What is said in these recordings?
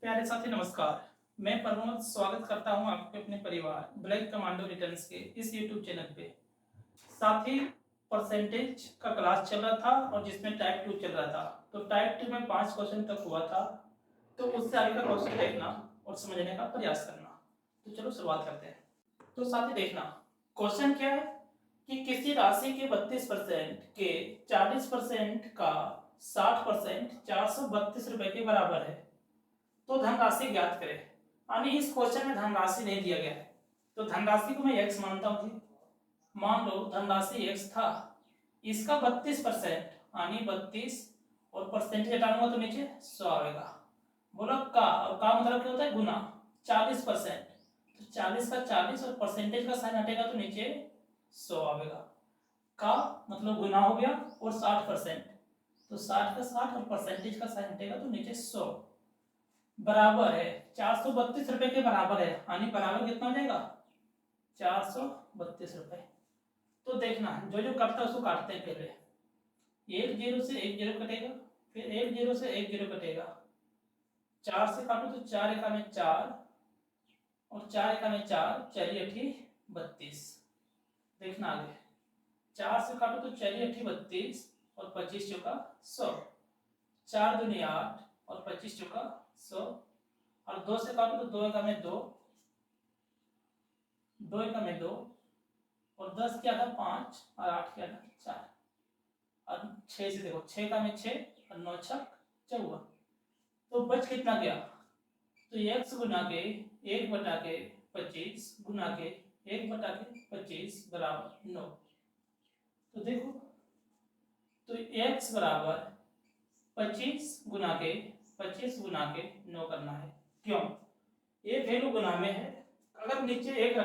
प्यारे साथी नमस्कार। मैं प्रमोद स्वागत करता हूं आपके अपने परिवार ब्लैक कमांडो रिटर्न्स के इस यूट्यूब चैनल पे। साथी परसेंटेज का क्लास चल रहा था और जिसमें टाइप 2 चल रहा था। तो टाइप 2 में 5 क्वेश्चन तक हुआ था, तो उससे आगे का क्वेश्चन देखना और समझने का प्रयास करना। तो चलो शुरुआत करते हैं। तो साथी देखना, क्वेश्चन क्या है कि किसी राशि के 32% के 40% का 60% 432 रुपए के बराबर है, तो धनराशि ज्ञात करें। यानी इस क्वेश्चन में धनराशि नहीं दिया गया है, तो धनराशि को मैं x मानता हूं। मान लो धनराशि x था, इसका 32% यानी 32 और परसेंटेज हटाऊंगा तो नीचे 100 आएगा। बोला का, और का मतलब क्या होता है गुना। 40%, तो 40 का 40 और परसेंटेज का साइन हटेगा तो नीचे 100 आएगा। का मतलब गुना हो गया, और 60%, तो 60 का 60 और परसेंटेज का साइन हटेगा तो नीचे 100 बराबर है 432 रुपए के बराबर है। यानी बराबर कितना हो जाएगा 432 रुपए। तो देखना जो जो कटता है उसको काटते हैं। पहले एक जीरो से एक जीरो कटेगा, फिर एक जीरो से एक जीरो कटेगा। 4 से काटो तो 4 एका में 4 और 4 एका में 4, चलिए अठी 32। देखना आगे 4 से काटो तो चलिए अठी 32 और 25 चौका 100। 4 दूनी 8 और 25 चौका 100, और 2 से काटो तो 2 एका में 2, 2 एका में 2, और 10 क्या था 5 और 8 क्या था 4, और 6 से देखो 6 का में 6 और 9 छक 54। तो बच कितना गया, तो x गुना के 1 बटा के 25 गुना के 1 बटा के 25 बराबर 9। तो देखो, तो x बराबर 25 गुना के 9 करना है। क्यों, ये वैल्यू गुना में है। अगर नीचे एक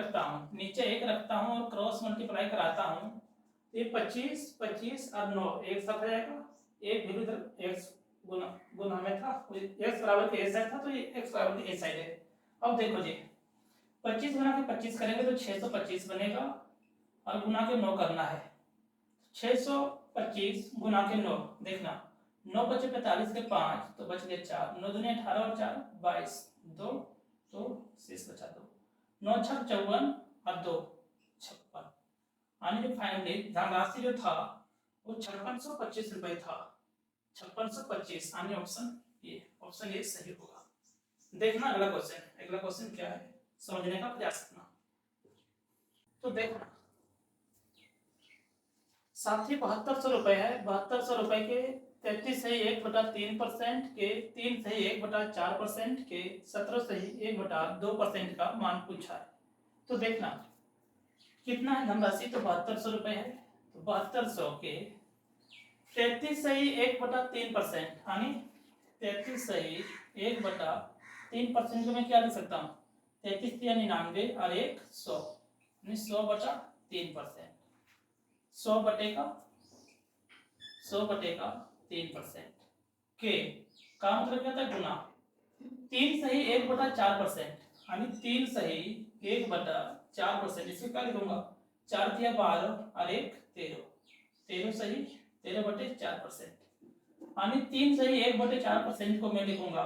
रखता हूं और क्रॉस मल्टीप्लाई कराता हूं तो ये 25 25 और 9 एक साथ आ जाएगा। एक वैल्यू इधर x गुना गुना में था, x बराबर के a साइड था, तो ये x बराबर के a साइड है। अब देखो जी 25 गुना के 25 करेंगे तो 625 बनेगा, और गुना के 9 करना है। 625 गुना के 9, देखना 9 बचे 45 के 5, तो बच गए 4, 9 दूनी 18 और 4 22, 2 तो शेष बचा 2, 9 छक 54 और 2 56। यानी जो फाइनली धनराशि जो था वो 5625 रुपए था। 5625 यानी ऑप्शन ए सही होगा। देखना अगला क्वेश्चन क्या है, समझने का प्रयास करना। तो देखना साथी 7200 रुपए है। 7200 रुपए के 33 सही 1/3% के 3 सही 1/4% के 17 सही 1/2% का मान पूछा है। तो देखना कितना है धनराशि, तो 7200 रुपए है। तो 7200 के 33 सही 1/3%, यानी 33 सही 1/3% को मैं क्या लिख सकता हूँ, 33 99 और 1 100, यानी 100/3%। 100/3% के का मतलब क्या था गुना। 3 सही 1/4%, यानी 3 सही 1/4%। इसको क्या लिखूंगा, 4 दिया 12 और 1 13, 13 सही 13/4%, यानी 3 सही 1/4% को मैं लिखूंगा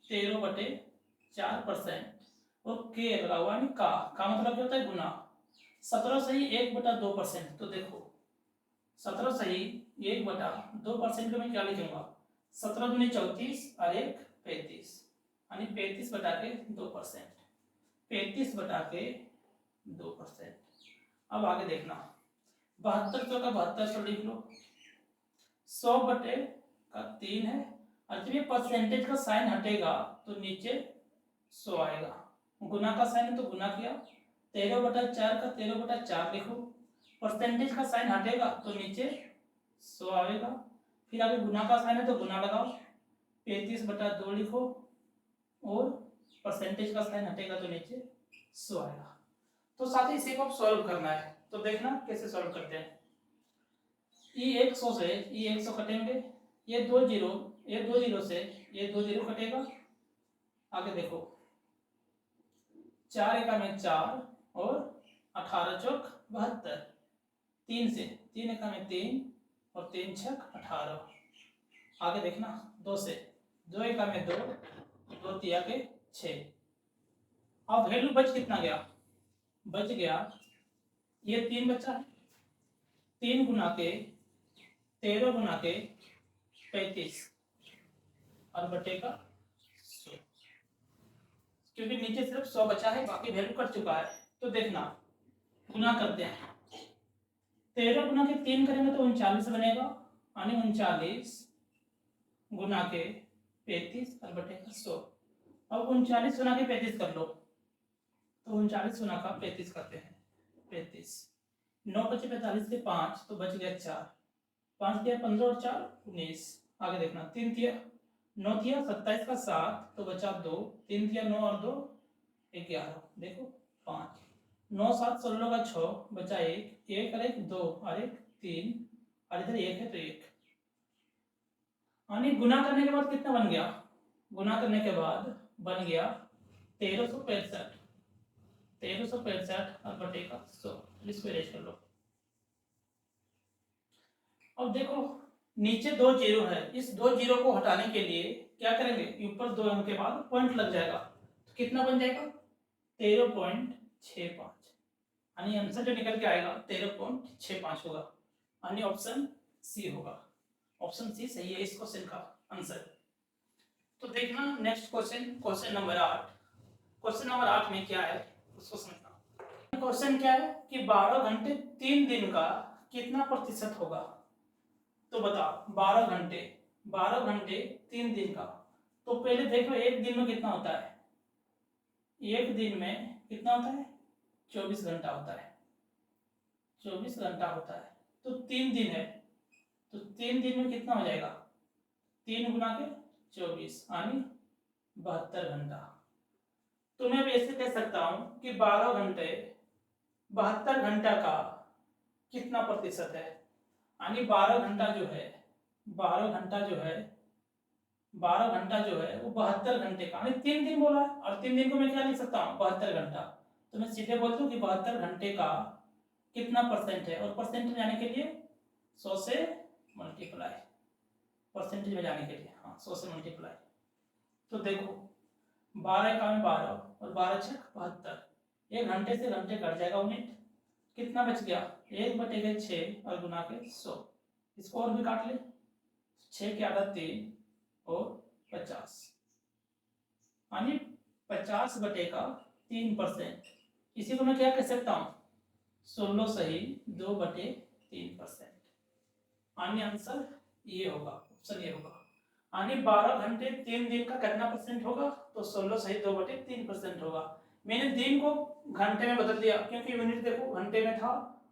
13/4%। और के लगा हुआ, यानी का मतलब क्या होता है गुना। 17 सही 1/2%, तो देखो 17 सही 1/2% को मैं क्या लिखूंगा, 17 दूनी 34 और 1 35, यानी 35/2%, 35/2%। अब आगे देखना 7200 का 7200 लिख लो, 100/3 है, और जब ये परसेंटेज का साइन हटेगा तो नीचे 100 आएगा। गुना का साइन है तो गुना किया, 13/4 का 13/4 लिखो, परसेंटेज का साइन हटेगा तो नीचे 100 आएगा। फिर आगे गुना का साइन है तो गुना लगाओ, 35/2 लिखो, और परसेंटेज का साइन हटेगा तो नीचे 100 आएगा। तो साथ ही इसी को सॉल्व करना है। तो देखना कैसे सॉल्व करते हैं। ई 100 से ई 100 कटेंगे, ये दो जीरो से ये 2 जीरो कटेगा। आगे देखो 4 एका में 4 और 18 चौक 72, 3 से 3 एका में 3 और 3 छक 18। आगे देखना 2 से 2 एका में 2 2 तिया के 6। अब वैल्यू बच कितना गया, बच गया ये 3 बचा है, 3 गुना के 13 गुना के 35 और बटे का 100, क्योंकि नीचे सिर्फ 100 बचा है, बाकी वैल्यू कट चुका है। तो देखना गुना करते हैं, 13 गुना के 3 करेंगे तो 39 बनेगा, यानी 39 गुना के 35 और बटे का 100। अब 39 गुना के 35 कर लो, तो 39 गुना का 35 करते हैं, 35 9 बचे 45 के 5 तो बच गया 4, 5 दिया 15 और 4 19। आगे देखना 3 दिया 9 दिया 27 का 7 तो बचा 2, 3 दिया 9 और 2 11, देखो 5 9 7 16 का 6 बचा 1, 1 और 1 2 और 1 3 और इधर 1 है तो 1, यानी गुना करने के बाद कितना बन गया, गुना करने के बाद बन गया 1365, 1365 और बटे का 100। इसको इरेज कर लो। अब देखो नीचे 2 जीरो है, इस 2 जीरो को हटाने के लिए क्या करेंगे, ऊपर 2 अंक के बाद पॉइंट लग जाएगा, तो कितना बन जाएगा 13.65, यानी आंसर जो निकल के आएगा 13.65 होगा, यानी ऑप्शन सी होगा। ऑप्शन सी सही है इस क्वेश्चन का आंसर। तो देखना next question, question number 8। Question number 8 में क्या है उसको समझना। क्वेश्चन क्या है कि 12 घंटे 3 दिन का कितना प्रतिशत होगा। तो बताओ 12 घंटे 3 दिन का, तो पहले देखो एक दिन में कितना होता है, एक दिन में कितना होता है 24 घंटा होता है, 24 घंटा होता है। तो 3 दिन है, तो 3 दिन में कितना हो जाएगा, 3 गुना के 24 यानी 72 घंटा। तो मैं ऐसे कह सकता हूं कि 12 घंटे 72 घंटा का कितना प्रतिशत है, यानी 12 घंटा जो है 12 घंटा जो है 12 घंटा जो है वो 72 घंटे का, यानी 3 दिन बोला है, और 3 दिन को मैं क्या लिख सकता हूँ 72 घंटा। तो मैं सीधे बोलता हूँ कि 72 घंटे का कितना परसेंट है, और परसेंट में जाने के लिए 100 से मल्टीप्लाई, परसेंटेज में जाने के लिए हाँ 100 से मल्टीप्लाई। तो देखो 12 का में 12 और 12 छक 72, 1 घंटे से घंटे कट जाएगा यूनिट, कितना बच गया 1/6 और गुना के 100, इसको और भी काट ले, 6 के आधा 3 और 50, यानी 50/3%। इसी को मैं क्या कह सकता हूँ 16 सही 2/3%, यानी आंसर ये होगा, ऑप्शन ये होगा। यानी 12 घंटे 3 दिन का कितना परसेंट होगा, तो 16 सही 2/3% होगा। मैंने दिन को घंटे में बदल दिया, क्योंकि यूनिट देखो घंटे में था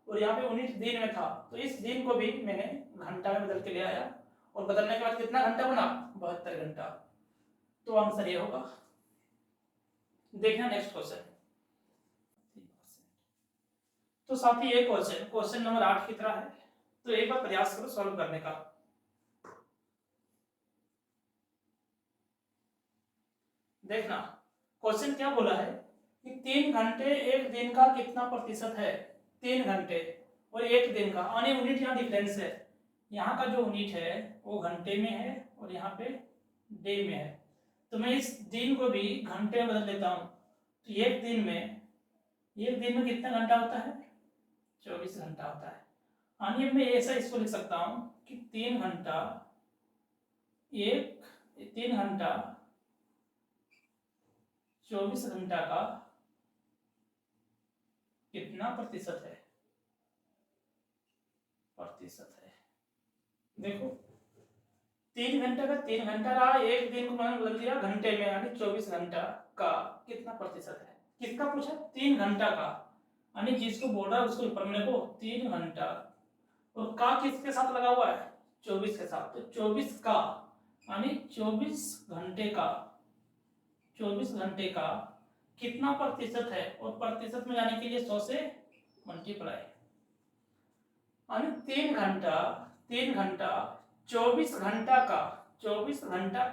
और यहाँ पे यूनिट दिन में था, तो इस दिन को भी मैंने घंटा में बदल के ले आया, और बदलने के बाद कितना घंटा बना 72 घंटा। तो आंसर ये होगा। देखना नेक्स्ट क्वेश्चन। तो साथी ये क्वेश्चन नंबर 8 की तरह है, तो एक बार प्रयास करो सॉल्व करने का। देखना क्वेश्चन क्या बोला है कि 3 घंटे एक दिन का कितना प्रतिशत है, 3 घंटे और एक दिन का, यानी यूनिट यहाँ डिफरेंस है, यहाँ का जो यूनिट है वो घंटे में है और यहाँ पे डे में है। तो मैं इस दिन को भी घंटे में बदल देता हूँ, तो एक दिन में कितना घंटा होता है 24 घंटा होता है, यानी मैं ऐसा इसको लिख सकता हूँ कि 3 घंटा 24 घंटा का कितना प्रतिशत है, देखो 3 घंटे का 3 घंटा रहा, एक दिन को मैंने बदल दिया घंटे में, यानी 24 घंटा का कितना प्रतिशत है। किसका पूछा 3 घंटा का, यानी जिसको बोल रहा है उसको पढ़ने को 3 घंटा, और का किसके साथ लगा हुआ है 24 के साथ, तो 24 का यानी 24 घंटे का कितना प्रतिशत है, और प्रतिशत में जाने के लिए 100 से मल्टीप्लाई, यानी 3 घंटा 24 घंटा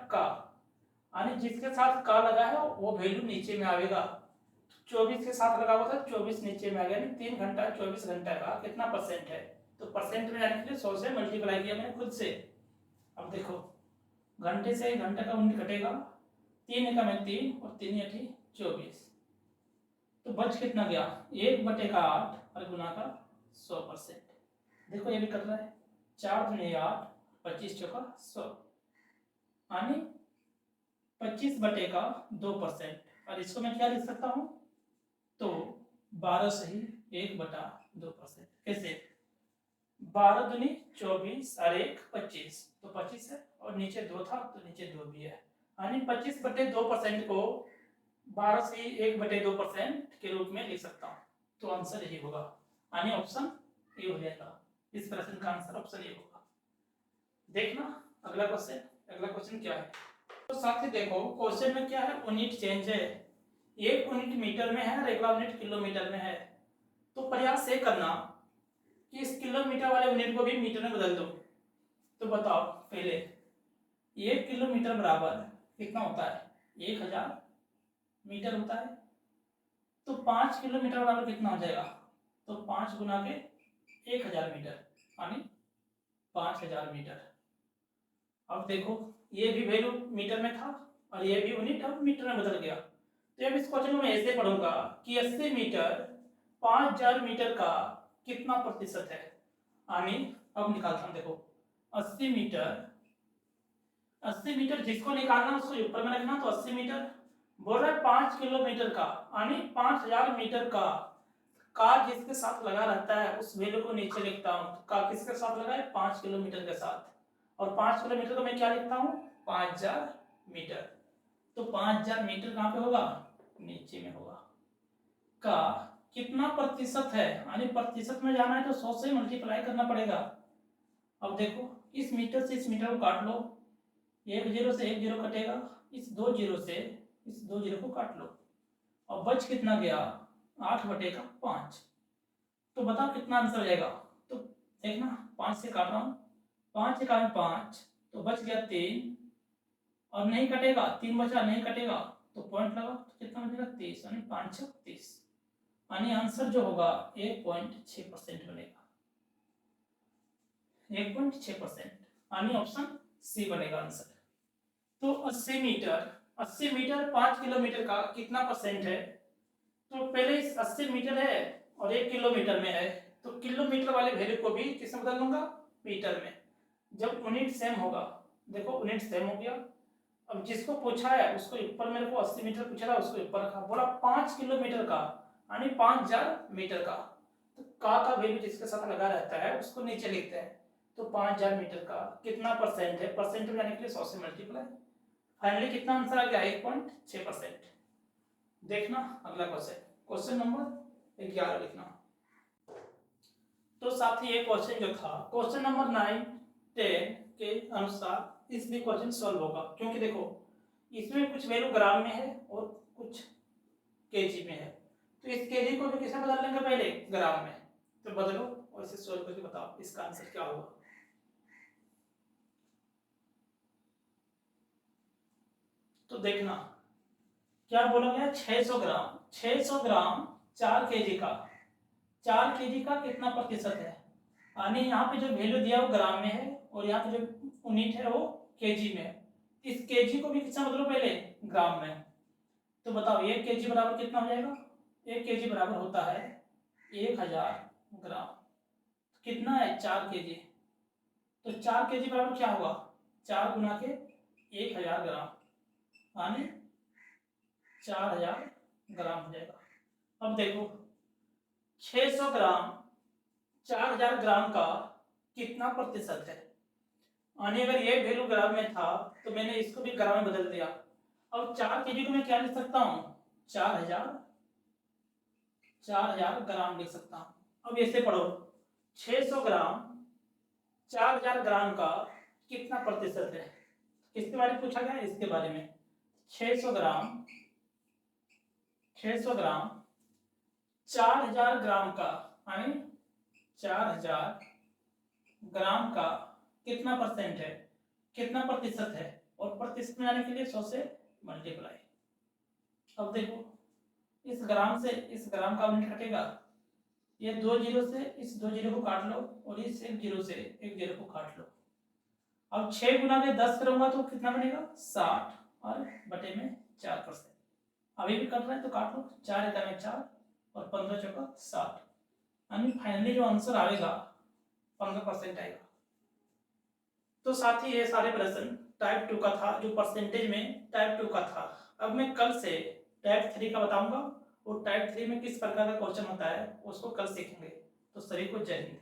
का, यानी जिसके साथ का लगा है वो वैल्यू नीचे में आएगा, 24 के साथ लगा हुआ था 24 नीचे में आ गया, 3 घंटा 24 घंटा का कितना परसेंट है, तो परसेंट में जाने के लिए 100 से मल्टीप्लाई किया मैंने खुद से। अब देखो घंटे से घंटे का यूनिट घटेगा, 3 एकम में 3 और 3 अठी 24। तो बच कितना गया 1/8 और गुना का 100%। देखो ये भी कर रहा है 4 दूनी 8, 25 चौका 100 यानी 25/2%। और इसको मैं क्या लिख सकता हूँ तो 12 सही 1/2%। कैसे 12 दूनी 24 और 1 25 तो 25 है और नीचे 2 था तो नीचे 2 भी है यानी 25/2% को 12 से 1/2% के रूप में लिख सकता हूँ। तो आंसर यही होगा यानी ऑप्शन ए हो जाएगा। इस प्रश्न का आंसर ऑप्शन ए होगा। देखना अगला क्वेश्चन क्या है। तो साथ ही देखो क्वेश्चन में क्या है यूनिट चेंज है, एक यूनिट मीटर में है और अगला यूनिट किलोमीटर में है। तो प्रयास ये करना कि इस किलोमीटर वाले यूनिट को भी मीटर में बदल दो। तो बताओ पहले 1 किलोमीटर बराबर कितना होता है 1000 मीटर होता है। तो 5 किलोमीटर बराबर कितना हो जाएगा तो 5 गुना के 1000 मीटर यानी 5000 मीटर। अब देखो ये भी वैल्यू मीटर में था और ये भी यूनिट अब मीटर में बदल गया। तो अब इस क्वेश्चन को मैं ऐसे पढ़ूंगा कि 80 मीटर 5000 मीटर का कितना प्रतिशत है। यानी अब निकालता हूं देखो 80 मीटर जिसको निकालना उसको ऊपर में रखना। तो 80 मीटर बोल रहा है 5 किलोमीटर का यानी 5000 मीटर का जिसके साथ लगा रहता है उस वैल्यू को नीचे लिखता हूँ। का किसके साथ लगा है 5 किलोमीटर के साथ और 5 किलोमीटर को मैं क्या लिखता हूँ 5000 मीटर। तो 5000 मीटर कहाँ पे होगा नीचे में होगा। का कितना प्रतिशत है यानी प्रतिशत में जाना है तो 100 से मल्टीप्लाई करना पड़ेगा। अब देखो इस मीटर से इस मीटर को काट लो, 1 0 से 1 0 कटेगा, इस 2 0 से इस 2 0 को काट लो और बच कितना गया 8/5। तो बताओ कितना आंसर हो जाएगा। तो देखना 5 से काट रहा हूँ 5 से 5 तो बच गया 3 और नहीं कटेगा 3 बचा नहीं कटेगा तो पॉइंट लगा तो कितना बचेगा 30 यानी 5 6 30 यानी आंसर जो होगा 1.6% बनेगा 1.6% यानी ऑप्शन सी बनेगा आंसर। तो 80 मीटर 5 किलोमीटर का कितना परसेंट है। तो पहले इस 80 मीटर है और 1 किलोमीटर में है तो किलोमीटर वाले वैल्यू को भी किसमें बदल दूंगा मीटर में। जब यूनिट सेम होगा देखो यूनिट सेम हो गया। अब जिसको पूछा है उसको ऊपर मेरे को 80 मीटर पूछा था उसको ऊपर रखा बोला 5 किलोमीटर का यानी 5000 मीटर का। तो का वैल्यू जिसके साथ लगा रहता है उसको नीचे लिखते हैं। तो 5000 मीटर का कितना परसेंट है परसेंट में जाने के लिए 100 से मल्टीप्लाई फाइनली कितना आंसर आ गया 1.6%। देखना अगला क्वेश्चन नंबर 11 लिखना। तो साथ ही एक क्वेश्चन जो था क्वेश्चन नंबर 9 10 के अनुसार इसलिए क्वेश्चन सॉल्व होगा क्योंकि देखो इसमें कुछ वैल्यू ग्राम में है और कुछ केजी में है। तो इस केजी को भी किसमें बदल लेंगे पहले ग्राम में। तो बदलो और इसे सॉल्व करके बताओ इसका आंसर क्या होगा। तो देखना क्या बोला गया 600 ग्राम 4 केजी का 4 केजी का कितना प्रतिशत है। यानी यहाँ पे जो वैल्यू दिया वो ग्राम में है और यहाँ पे जो यूनिट है वो केजी में है। इस केजी को भी कितना बदलो पहले ग्राम में। तो बताओ 1 केजी बराबर कितना हो जाएगा 1 केजी बराबर होता है 1000 ग्राम। कितना है 4 केजी तो 4 केजी बराबर क्या होगा 4 गुना के 1000 ग्राम यानी 4000 ग्राम हो जाएगा। अब देखो 600 ग्राम 4000 ग्राम का कितना प्रतिशत है। यानी अगर ये वैल्यू ग्राम में था तो मैंने इसको भी ग्राम में बदल दिया। अब 4 केजी को मैं क्या लिख सकता हूँ 4000 ग्राम लिख सकता हूँ। अब ऐसे पढ़ो 600 ग्राम 4000 ग्राम का कितना प्रतिशत है। किसके बारे में पूछा गया इसके बारे में 600 ग्राम 4000 ग्राम का यानी 4000 ग्राम का कितना परसेंट है कितना प्रतिशत है और प्रतिशत में आने के लिए 100 से मल्टीप्लाई। अब देखो इस ग्राम से इस ग्राम का यूनिट कटेगा ये 2 0 से इस 2 0 को काट लो और इस 1 0 से 1 0 को काट लो। अब 6 गुना के 10 करूंगा तो कितना बनेगा 60 और बटे में 4%। अभी भी कट रहा है तो काट लो, 4 एका में 4 और 15 चौका 60, यानी फाइनली जो आंसर आएगा 15% आएगा। तो साथ ही ये सारे प्रश्न टाइप 2 का था, जो परसेंटेज में टाइप 2 का था। अब मैं कल से टाइप 3 का बताऊंगा, और टाइप 3 में किस प्रकार का क्वेश्चन होता है उसको कल सीखेंगे। तो सभी को जय हिंद।